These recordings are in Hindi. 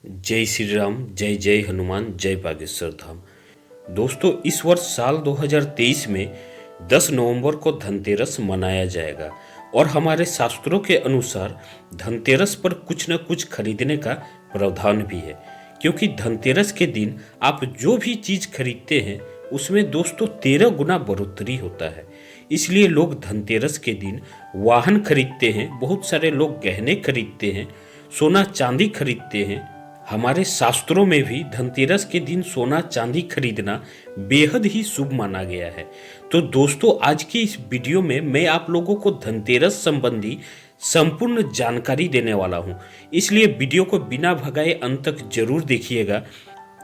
जय श्री राम, जय जय हनुमान, जय बागेश्वर धाम। दोस्तों, इस वर्ष साल 2023 में 10 नवंबर को धनतेरस मनाया जाएगा और हमारे शास्त्रों के अनुसार धनतेरस पर कुछ न कुछ खरीदने का प्रावधान भी है, क्योंकि धनतेरस के दिन आप जो भी चीज़ खरीदते हैं उसमें दोस्तों 13 गुना बढ़ोतरी होता है। इसलिए लोग धनतेरस के दिन वाहन खरीदते हैं, बहुत सारे लोग गहने खरीदते हैं, सोना चांदी खरीदते हैं। हमारे शास्त्रों में भी धनतेरस के दिन सोना चांदी खरीदना बेहद ही शुभ माना गया है। तो दोस्तों, आज की इस वीडियो में मैं आप लोगों को धनतेरस संबंधी संपूर्ण जानकारी देने वाला हूं, इसलिए वीडियो को बिना भगाए अंत तक जरूर देखिएगा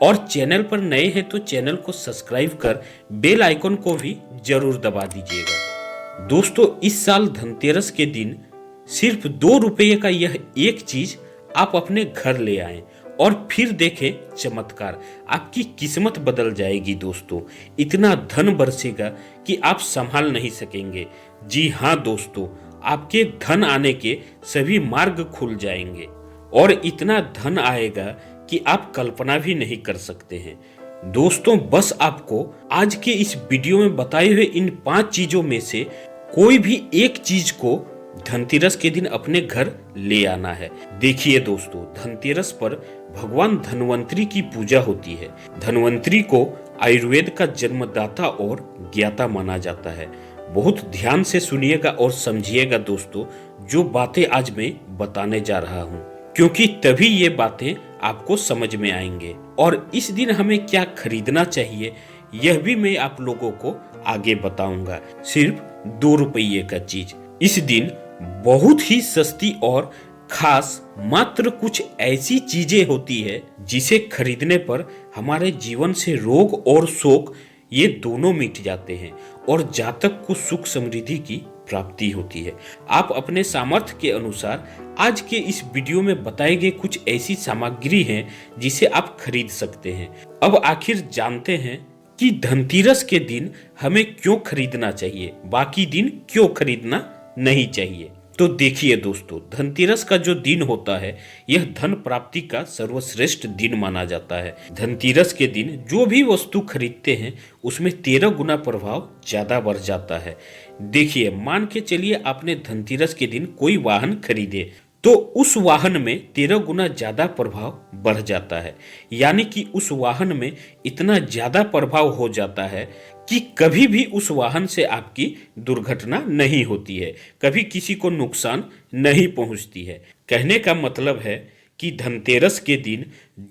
और चैनल पर नए हैं तो चैनल को सब्सक्राइब कर बेल आइकन को भी जरूर दबा दीजिएगा। दोस्तों, इस साल धनतेरस के दिन सिर्फ 2 रुपये का यह एक चीज आप अपने घर ले आएं और फिर देखें चमत्कार, आपकी किस्मत बदल जाएगी। दोस्तों, इतना धन बरसेगा कि आप संभाल नहीं सकेंगे। जी हाँ दोस्तों, आपके धन आने के सभी मार्ग खुल जाएंगे और इतना धन आएगा कि आप कल्पना भी नहीं कर सकते हैं। दोस्तों, बस आपको आज के इस वीडियो में बताए हुए इन 5 चीजों में से कोई भी एक चीज को धनतेरस के दिन अपने घर ले आना है। देखिए दोस्तों, धनतेरस पर भगवान धन्वंतरी की पूजा होती है। धन्वंतरी को आयुर्वेद का जन्मदाता और ज्ञाता माना जाता है। बहुत ध्यान से सुनिएगा और समझिएगा दोस्तों, जो बातें आज मैं बताने जा रहा हूँ, क्योंकि तभी ये बातें आपको समझ में आएंगे। और इस दिन हमें क्या खरीदना चाहिए यह भी मैं आप लोगों को आगे बताऊंगा। सिर्फ 2 रुपये का चीज इस दिन बहुत ही सस्ती और खास मात्र कुछ ऐसी चीजें होती है जिसे खरीदने पर हमारे जीवन से रोग और शोक ये दोनों मिट जाते हैं और जातक को सुख समृद्धि की प्राप्ति होती है। आप अपने सामर्थ्य के अनुसार आज के इस वीडियो में बताए गए कुछ ऐसी सामग्री हैं जिसे आप खरीद सकते हैं। अब आखिर जानते हैं कि धनतेरस के दिन हमें क्यों खरीदना चाहिए, बाकी दिन क्यों खरीदना नहीं चाहिए। तो देखिए दोस्तों, धनतेरस का जो दिन होता है यह धन प्राप्ति का सर्वश्रेष्ठ दिन माना जाता है। धनतेरस के दिन जो भी वस्तु खरीदते हैं उसमें 13 गुना प्रभाव ज्यादा बढ़ जाता है। देखिए, मान के चलिए आपने धनतेरस के दिन कोई वाहन खरीदे तो उस वाहन में 13 गुना ज्यादा प्रभाव बढ़ जाता है। यानी कि उस वाहन में इतना ज्यादा प्रभाव हो जाता है कि कभी भी उस वाहन से आपकी दुर्घटना नहीं होती है, कभी किसी को नुकसान नहीं पहुंचती है। कहने का मतलब है कि धनतेरस के दिन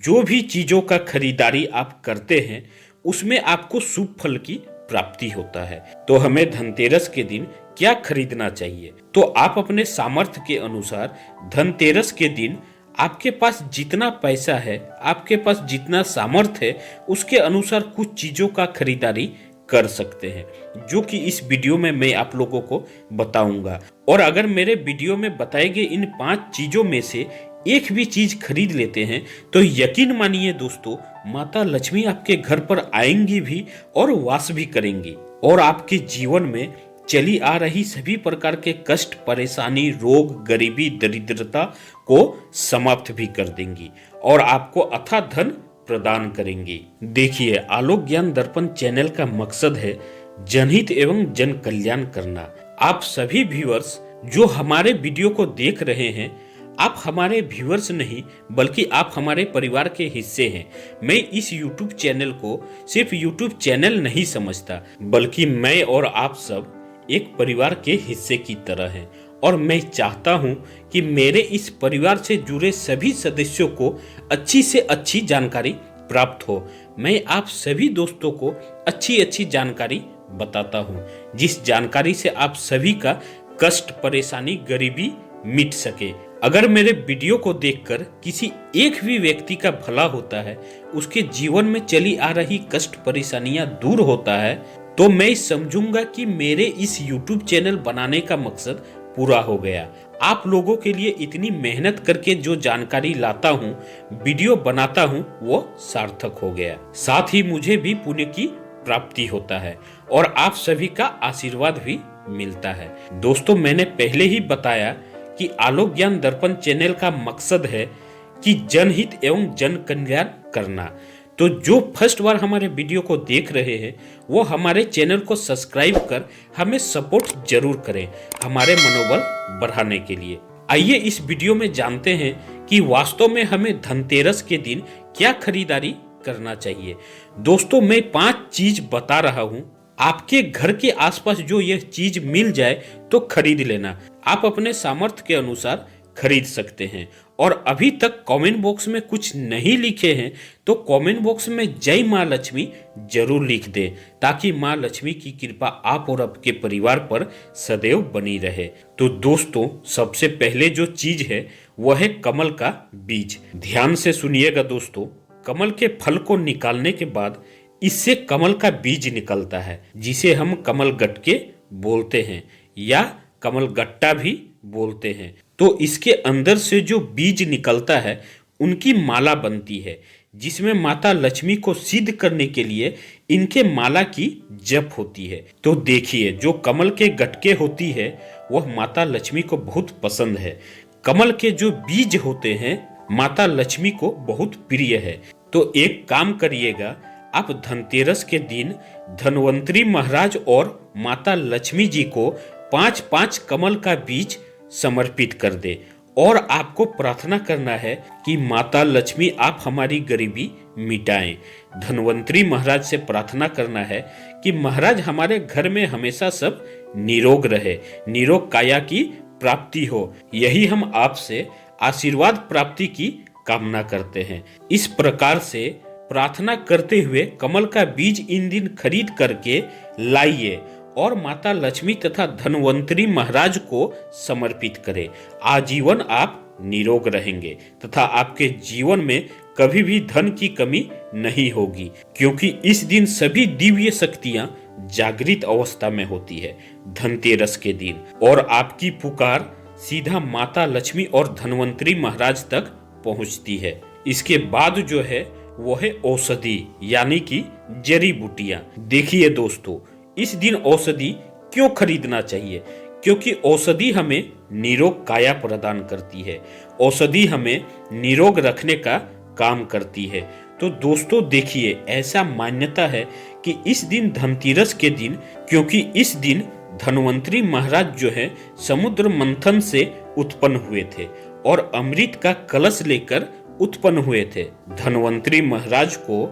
जो भी चीजों का खरीदारी आप करते हैं उसमें आपको शुभ फल की प्राप्ति होता है। तो हमें धनतेरस के दिन क्या खरीदना चाहिए? तो आप अपने सामर्थ्य के अनुसार धनतेरस के दिन आपके पास जितना पैसा है, आपके पास जितना सामर्थ्य है, उसके अनुसार कुछ चीजों का खरीदारी कर सकते हैं, जो कि इस वीडियो में मैं आप लोगों को बताऊंगा। और अगर मेरे वीडियो में बताए गए इन 5 चीजों में से एक भी चीज खरीद लेते हैं तो यकीन मानिए दोस्तों, माता लक्ष्मी आपके घर पर आएंगी भी और वास भी करेंगी और आपके जीवन में चली आ रही सभी प्रकार के कष्ट, परेशानी, रोग, गरीबी, दरिद्रता को समाप्त भी कर देंगी और आपको अथाह धन प्रदान करेंगी। देखिए, आलोक ज्ञान दर्पण चैनल का मकसद है जनहित एवं जन कल्याण करना। आप सभी व्यूअर्स जो हमारे वीडियो को देख रहे हैं, आप हमारे व्यूअर्स नहीं बल्कि आप हमारे परिवार के हिस्से हैं। मैं इस YouTube चैनल को सिर्फ YouTube चैनल नहीं समझता, बल्कि मैं और आप सब एक परिवार के हिस्से की तरह हैं और मैं चाहता हूं कि मेरे इस परिवार से जुड़े सभी सदस्यों को अच्छी से अच्छी जानकारी प्राप्त हो। मैं आप सभी दोस्तों को अच्छी जानकारी बताता हूं, जिस जानकारी से आप सभी का कष्ट, परेशानी, गरीबी मिट सके। अगर मेरे वीडियो को देखकर किसी एक भी व्यक्ति का भला होता है, उसके जीवन में चली आ रही कष्ट, परेशानियां दूर होता है, तो मैं समझूंगा कि मेरे इस YouTube चैनल बनाने का मकसद पूरा हो गया। आप लोगों के लिए इतनी मेहनत करके जो जानकारी लाता हूँ, वीडियो बनाता हूँ, वो सार्थक हो गया। साथ ही मुझे भी पुण्य की प्राप्ति होता है और आप सभी का आशीर्वाद भी मिलता है। दोस्तों, मैंने पहले ही बताया कि आलोक ज्ञान दर्पण चैनल का मकसद है कि जनहित एवं जन कल्याण करना। तो जो फर्स्ट बार हमारे वीडियो को देख रहे हैं वो हमारे चैनल को सब्सक्राइब कर हमें सपोर्ट जरूर करें हमारे मनोबल बढ़ाने के लिए। आइए इस वीडियो में जानते हैं कि वास्तव में हमें धनतेरस के दिन क्या खरीदारी करना चाहिए। दोस्तों, मैं 5 चीज बता रहा हूं, आपके घर के आसपास जो यह चीज मिल जाए तो खरीद लेना। आप अपने सामर्थ्य के अनुसार खरीद सकते हैं। और अभी तक कमेंट बॉक्स में कुछ नहीं लिखे हैं तो कमेंट बॉक्स में जय माँ लक्ष्मी जरूर लिख दे, ताकि माँ लक्ष्मी की कृपा आप और आपके परिवार पर सदैव बनी रहे। तो दोस्तों, सबसे पहले जो चीज है वह है कमल का बीज। ध्यान से सुनिएगा दोस्तों, कमल के फल को निकालने के बाद इससे कमल का बीज निकलता है, जिसे हम कमल गट्टे बोलते हैं या कमल गट्टा भी बोलते हैं। तो इसके अंदर से जो बीज निकलता है उनकी माला बनती है, जिसमें माता लक्ष्मी को सिद्ध करने के लिए इनके माला की जप होती है। तो देखिए, जो कमल के गटके होती है वह माता लक्ष्मी को बहुत पसंद है। कमल के जो बीज होते हैं माता लक्ष्मी को बहुत प्रिय है। तो एक काम करिएगा, आप धनतेरस के दिन धन्वंतरी महाराज और माता लक्ष्मी जी को 5-5 कमल का बीज समर्पित कर दे और आपको प्रार्थना करना है कि माता लक्ष्मी आप हमारी गरीबी मिटाएं। धन्वंतरी महाराज से प्रार्थना करना है कि महाराज हमारे घर में हमेशा सब निरोग रहे, निरोग काया की प्राप्ति हो। यही हम आपसे आशीर्वाद प्राप्ति की कामना करते हैं। इस प्रकार से प्रार्थना करते हुए कमल का बीज इन दिन खरीद करके लाइए और माता लक्ष्मी तथा धन्वंतरी महाराज को समर्पित करें। आजीवन आप निरोग रहेंगे तथा आपके जीवन में कभी भी धन की कमी नहीं होगी, क्योंकि इस दिन सभी दिव्य शक्तियां जागृत अवस्था में होती है धनतेरस के दिन, और आपकी पुकार सीधा माता लक्ष्मी और धन्वंतरी महाराज तक पहुंचती है। इसके बाद जो है वो है औषधि, यानी कि जड़ी बूटियां। देखिए दोस्तों, इस औषधि औषधि क्यों खरीदना चाहिए? क्योंकि औषधि हमें निरोग काया प्रदान करती है, औषधि हमें निरोग रखने का काम करती है। तो दोस्तों देखिए, ऐसा मान्यता है कि इस दिन धनतेरस के दिन, क्योंकि इस दिन धन्वंतरी महाराज जो है समुद्र मंथन से उत्पन्न हुए थे और अमृत का कलश लेकर उत्पन्न हुए थे। धन्वंतरी महाराज को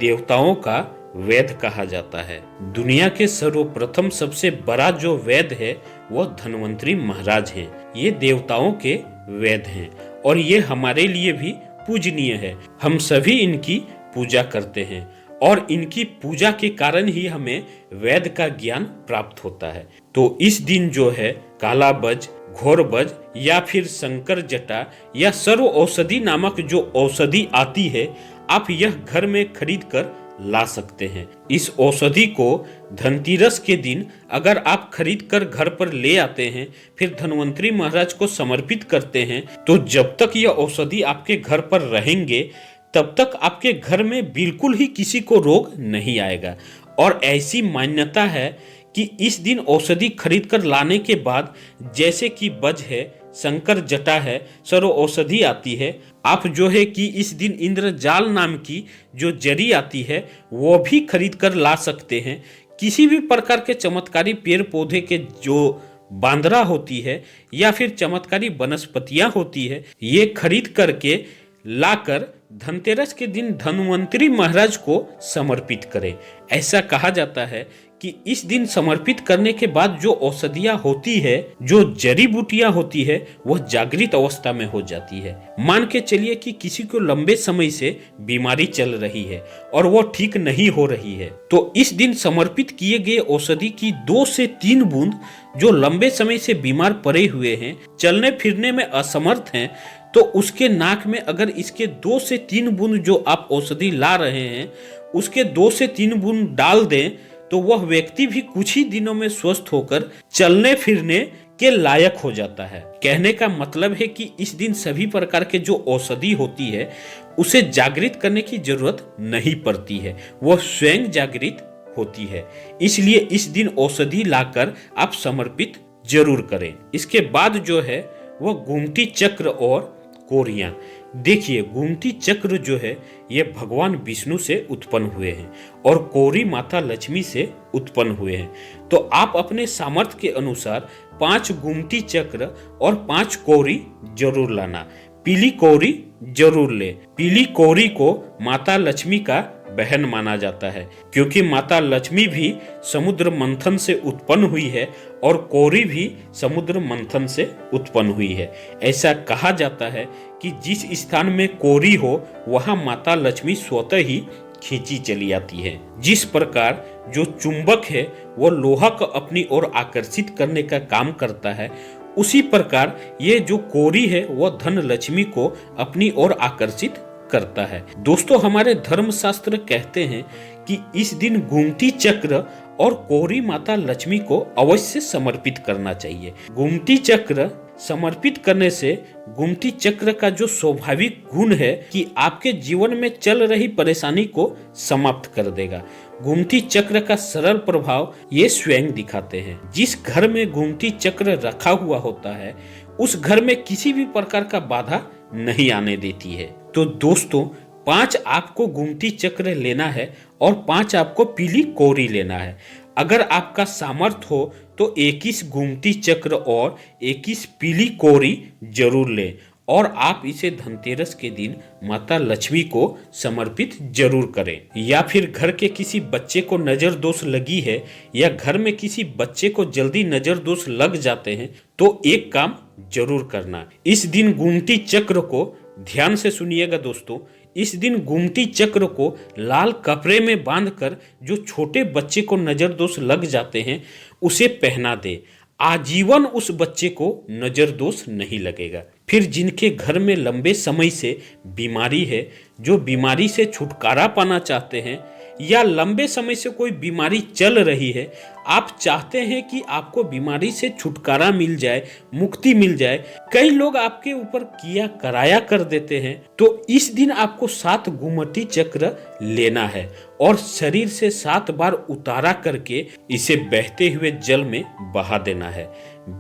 देवताओं का वैद्य कहा जाता है। दुनिया के सर्वप्रथम सबसे बड़ा जो वैद्य है वह धन्वंतरी महाराज हैं। ये देवताओं के वैद्य हैं और ये हमारे लिए भी पूजनीय है। हम सभी इनकी पूजा करते हैं और इनकी पूजा के कारण ही हमें वैद्य का ज्ञान प्राप्त होता है। तो इस दिन जो है काला बज, घोर बज या फिर शंकर जटा या सर्व औषधि नामक जो औषधि आती है, आप यह घर में खरीद कर ला सकते हैं। इस औषधि को धनतेरस के दिन अगर आप खरीद कर घर पर ले आते हैं, फिर धन्वंतरी महाराज को समर्पित करते हैं, तो जब तक यह औषधि आपके घर पर रहेंगे तब तक आपके घर में बिल्कुल ही किसी को रोग नहीं आएगा। और ऐसी मान्यता है कि इस दिन औषधि खरीद कर लाने के बाद, जैसे कि बज है, शंकर जटा है, सर्व औषधि आती है, आप जो है कि इस दिन इंद्रजाल नाम की जो जड़ी आती है वो भी खरीद कर ला सकते हैं। किसी भी प्रकार के चमत्कारी पेड़ पौधे के जो बांदरा होती है या फिर चमत्कारी वनस्पतियां होती है, ये खरीद करके लाकर धनतेरस के दिन धन्वंतरी महाराज को समर्पित करें। ऐसा कहा जाता है कि इस दिन समर्पित करने के बाद जो औषधियां होती है, जो जड़ी बूटियां होती है, वह जागृत अवस्था में हो जाती है। मान के चलिए कि किसी को लंबे समय से बीमारी चल रही है और वो ठीक नहीं हो रही है, तो इस दिन समर्पित किए गए औषधि की 2 से 3 बूंद जो लंबे समय से बीमार पड़े हुए हैं, चलने फिरने में असमर्थ हैं, तो उसके नाक में अगर इसके 2 से 3 बूंद जो आप औषधि ला रहे हैं उसके 2 से 3 बूंद डाल दें, तो वह व्यक्ति भी कुछ ही दिनों में स्वस्थ होकर चलने फिरने के लायक हो जाता है। कहने का मतलब है कि इस दिन सभी प्रकार के जो औषधि होती है उसे जागृत करने की जरूरत नहीं पड़ती है, वह स्वयं जागृत होती है। इसलिए इस दिन औषधि लाकर आप समर्पित जरूर करें। इसके बाद जो है वह गुमटी चक्र और कोरियां, देखिए, गोमती चक्र जो है ये भगवान विष्णु से उत्पन्न हुए हैं और कौरी माता लक्ष्मी से उत्पन्न हुए हैं। तो आप अपने सामर्थ्य के अनुसार 5 गोमती चक्र और 5 कौरी जरूर लाना। पीली कौरी जरूर ले। पीली कौरी को माता लक्ष्मी का बहन माना जाता है, क्योंकि माता लक्ष्मी भी समुद्र मंथन से उत्पन्न हुई है और कौरी भी समुद्र मंथन से उत्पन्न हुई है। ऐसा कहा जाता है कि जिस स्थान में कौरी हो वहां माता लक्ष्मी स्वतः ही खींची चली आती है। जिस प्रकार जो चुंबक है वो लोहा को अपनी ओर आकर्षित करने का काम करता है, उसी प्रकार ये जो कौरी है वह धन लक्ष्मी को अपनी ओर आकर्षित करता है। दोस्तों, हमारे धर्मशास्त्र कहते हैं कि इस दिन गोमती चक्र और कौरी माता लक्ष्मी को अवश्य समर्पित करना चाहिए। गोमती चक्र समर्पित करने से गोमती चक्र का जो स्वाभाविक गुण है कि आपके जीवन में चल रही परेशानी को समाप्त कर देगा। गोमती चक्र का सरल प्रभाव ये स्वयं दिखाते हैं। जिस घर में गोमती चक्र रखा हुआ होता है उस घर में किसी भी प्रकार का बाधा नहीं आने देती है। तो दोस्तों, 5 आपको गोमती चक्र लेना है और 5 आपको पीली कौरी लेना है। अगर आपका सामर्थ्य हो तो 21 गोमती चक्र और 21 पीली कौरी जरूर लें और आप इसे धनतेरस के दिन माता लक्ष्मी को समर्पित जरूर करें। या फिर घर के किसी बच्चे को नजर दोष लगी है या घर में किसी बच्चे को जल्दी नजर दोष लग जाते हैं तो एक काम जरूर करना। इस दिन गोमती चक्र को ध्यान से सुनिएगा दोस्तों, इस दिन गोमती चक्र को लाल कपड़े में बांधकर जो छोटे बच्चे को नजर दोष लग जाते हैं उसे पहना दे। आजीवन उस बच्चे को नजर दोष नहीं लगेगा। फिर जिनके घर में लंबे समय से बीमारी है, जो बीमारी से छुटकारा पाना चाहते हैं या लंबे समय से कोई बीमारी चल रही है, आप चाहते हैं कि आपको बीमारी से छुटकारा मिल जाए, मुक्ति मिल जाए, कई लोग आपके ऊपर किया कराया कर देते हैं, तो इस दिन आपको 7 गोमती चक्र लेना है और शरीर से 7 बार उतारा करके इसे बहते हुए जल में बहा देना है।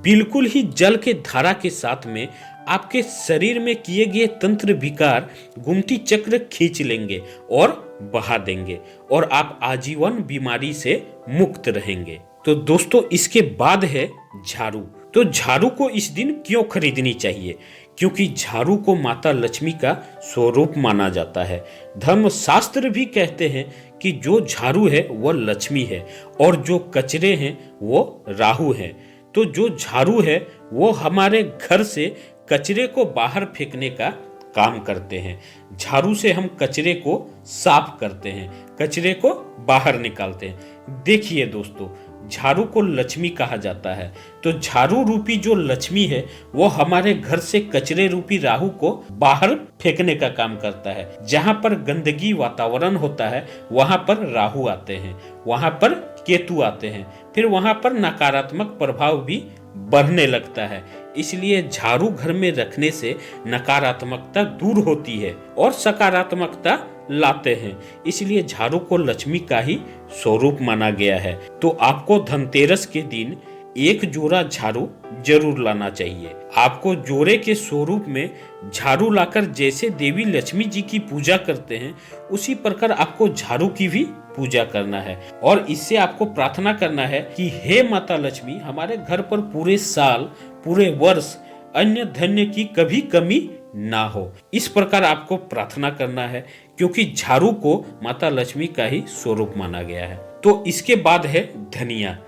बिल्कुल ही जल के धारा के साथ में आपके शरीर में किए गए तंत्र विकार गोमती चक्र खींच लेंगे और बहा देंगे और आप आजीवन बीमारी से मुक्त रहेंगे। तो दोस्तों, इसके बाद है झाड़ू। तो झाड़ू को इस दिन क्यों खरीदनी चाहिए? क्योंकि झाड़ू को माता लक्ष्मी का स्वरूप माना जाता है। धर्मशास्त्र भी कहते हैं कि जो झाड़ू है वह लक्ष्मी है और जो कचरे हैं वो राहु हैं। तो जो झाड़ू है वो हमारे घर से कचरे को बाहर फेंकने का काम करते हैं। झाड़ू से हम कचरे को साफ करते हैं, कचरे को बाहर निकालते हैं। देखिए दोस्तों, झाड़ू को लक्ष्मी कहा जाता है, तो झाड़ू रूपी जो लक्ष्मी है वो हमारे घर से कचरे रूपी राहु को बाहर फेंकने का काम करता है। जहां पर गंदगी वातावरण होता है वहां पर राहु आते हैं, वहां पर केतु आते हैं, फिर वहां पर नकारात्मक प्रभाव भी बढ़ने लगता है। इसलिए झाड़ू घर में रखने से नकारात्मकता दूर होती है और सकारात्मकता लाते हैं। इसलिए झाड़ू को लक्ष्मी का ही स्वरूप माना गया है। तो आपको धनतेरस के दिन एक जोड़ा झाड़ू जरूर लाना चाहिए। आपको जोड़े के स्वरूप में झाड़ू लाकर जैसे देवी लक्ष्मी जी की पूजा करते हैं उसी प्रकार आपको झाड़ू की भी पूजा करना है और इससे आपको प्रार्थना करना है कि हे माता लक्ष्मी, हमारे घर पर पूरे साल पूरे वर्ष अन्य धन्य की कभी कमी ना हो। इस प्रकार आपको प्रार्थना करना है क्योंकि झाड़ू को माता लक्ष्मी का ही स्वरूप माना गया है। तो इसके बाद है धनिया।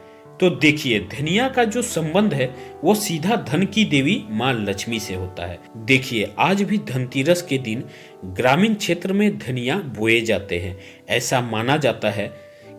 तो देखिए, धनिया का जो संबंध है वो सीधा धन की देवी माँ लक्ष्मी से होता है। देखिए, आज भी धनतेरस के दिन ग्रामीण क्षेत्र में धनिया बोए जाते हैं। ऐसा माना जाता है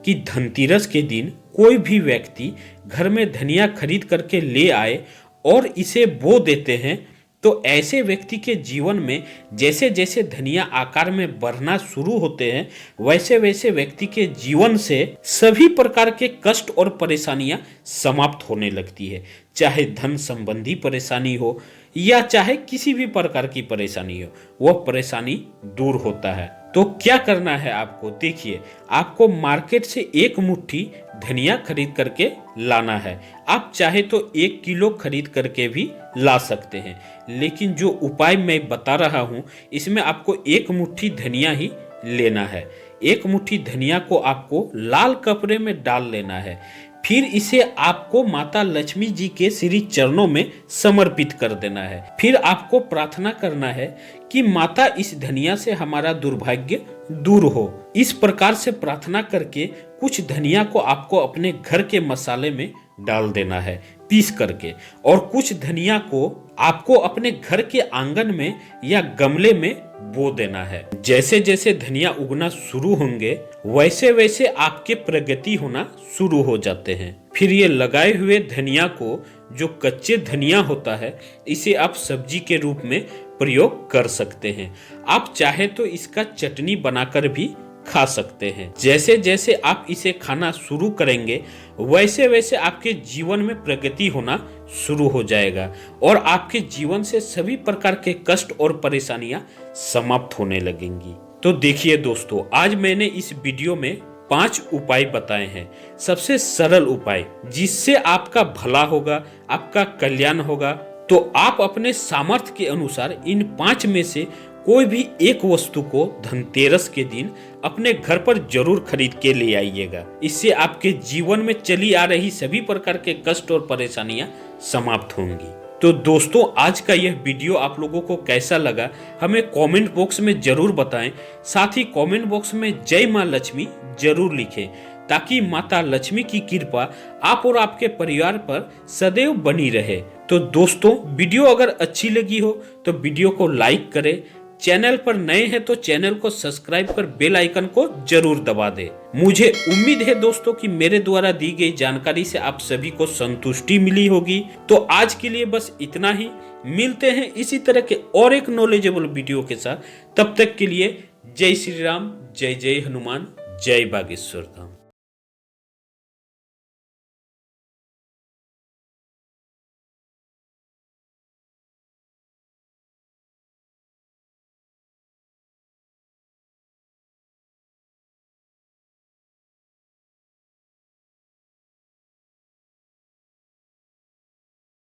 कि धनतेरस के दिन कोई भी व्यक्ति घर में धनिया खरीद करके ले आए और इसे बो देते हैं तो ऐसे व्यक्ति के जीवन में जैसे जैसे धनिया आकार में बढ़ना शुरू होते हैं वैसे वैसे व्यक्ति के जीवन से सभी प्रकार के कष्ट और परेशानियां समाप्त होने लगती है। चाहे धन संबंधी परेशानी हो या चाहे किसी भी प्रकार की परेशानी हो, वह परेशानी दूर होता है। तो क्या करना है आपको, देखिए आपको मार्केट से एक मुट्ठी धनिया खरीद करके लाना है। आप चाहे तो 1 किलो खरीद करके भी ला सकते हैं, लेकिन जो उपाय मैं बता रहा हूँ इसमें आपको एक मुट्ठी धनिया ही लेना है। एक मुट्ठी धनिया को आपको लाल कपड़े में डाल लेना है। फिर इसे आपको माता लक्ष्मी जी के श्री चरणों में समर्पित कर देना है। फिर आपको प्रार्थना करना है कि माता इस धनिया से हमारा दुर्भाग्य दूर हो। इस प्रकार से प्रार्थना करके कुछ धनिया को आपको अपने घर के मसाले में डाल देना है पीस करके, और कुछ धनिया को आपको अपने घर के आंगन में या गमले में बो देना है। जैसे जैसे धनिया उगना शुरू होंगे वैसे वैसे आपके प्रगति होना शुरू हो जाते हैं। फिर ये लगाए हुए धनिया को, जो कच्चे धनिया होता है, इसे आप सब्जी के रूप में प्रयोग कर सकते हैं। आप चाहे तो इसका चटनी बनाकर भी खा सकते हैं। जैसे जैसे आप इसे खाना शुरू करेंगे वैसे वैसे आपके जीवन में प्रगति होना शुरू हो जाएगा और आपके जीवन से सभी प्रकार के कष्ट और परेशानियां समाप्त होने लगेंगी। तो देखिए दोस्तों, आज मैंने इस वीडियो में 5 उपाय बताए हैं। सबसे सरल उपाय जिससे आपका भला होगा, आपका कल्याण होगा। तो आप अपने सामर्थ्य के अनुसार इन 5 में से कोई भी एक वस्तु को धनतेरस के दिन अपने घर पर जरूर खरीद के ले आइएगा। इससे आपके जीवन में चली आ रही सभी प्रकार के कष्ट और परेशानियां समाप्त होंगी। तो दोस्तों, आज का यह वीडियो आप लोगों को कैसा लगा हमें कमेंट बॉक्स में जरूर बताएं। साथ ही कमेंट बॉक्स में जय मां लक्ष्मी जरूर लिखें, ताकि माता लक्ष्मी की कृपा आप और आपके परिवार पर सदैव बनी रहे। तो दोस्तों, वीडियो अगर अच्छी लगी हो तो वीडियो को लाइक करें। चैनल पर नए हैं तो चैनल को सब्सक्राइब कर बेल आइकन को जरूर दबा दें। मुझे उम्मीद है दोस्तों कि मेरे द्वारा दी गई जानकारी से आप सभी को संतुष्टि मिली होगी। तो आज के लिए बस इतना ही। मिलते हैं इसी तरह के और एक नॉलेजेबल वीडियो के साथ। तब तक के लिए जय श्री राम, जय जय हनुमान, जय बागेश्वर धाम।